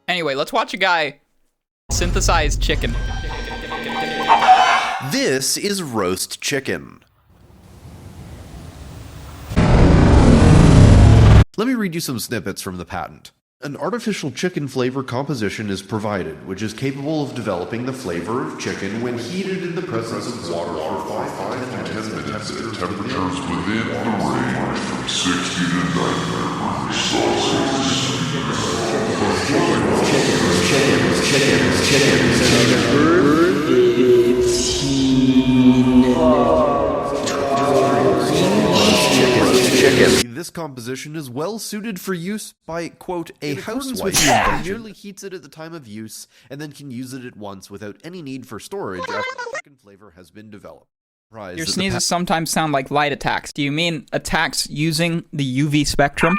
Anyway, let's watch a guy synthesize chicken. This is roast chicken. Let me read you some snippets from the patent. An artificial chicken flavor composition is provided, which is capable of developing the flavor of chicken when heated in the presence of water for 5 to 10 minutes at temperatures within the range from 60 to 90 degrees Celsius. This composition is well suited for use by, quote, a housewife who merely heats it at the time of use and then can use it at once without any need for storage after the chicken flavor has been developed. Your sneezes sometimes sound like light attacks. Do you mean attacks using the UV spectrum?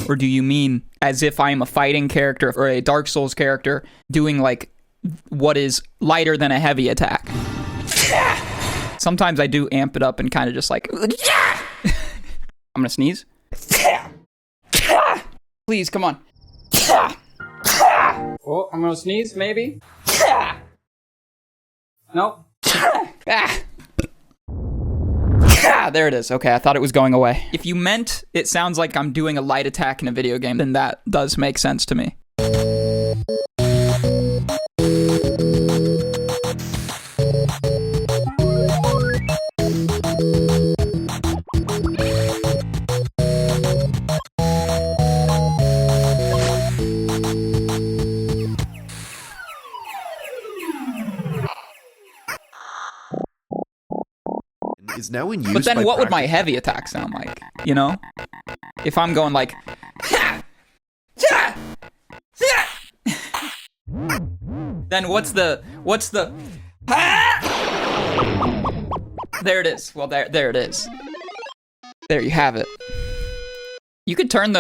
Or do you mean as if I'm a fighting character or a Dark Souls character doing like what is lighter than a heavy attack? Sometimes I do amp it up and kind of just like... I'm gonna sneeze. Please, come on. Oh, I'm gonna sneeze, maybe? Nope. There it is. Okay, I thought it was going away. If you meant it sounds like I'm doing a light attack in a video game, then that does make sense to me. Is now in use. But then what would my heavy attack sound like? You know? If I'm going like... Then what's the... There it is. Well, there it is. There you have it. You could turn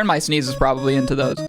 my sneezes probably into those.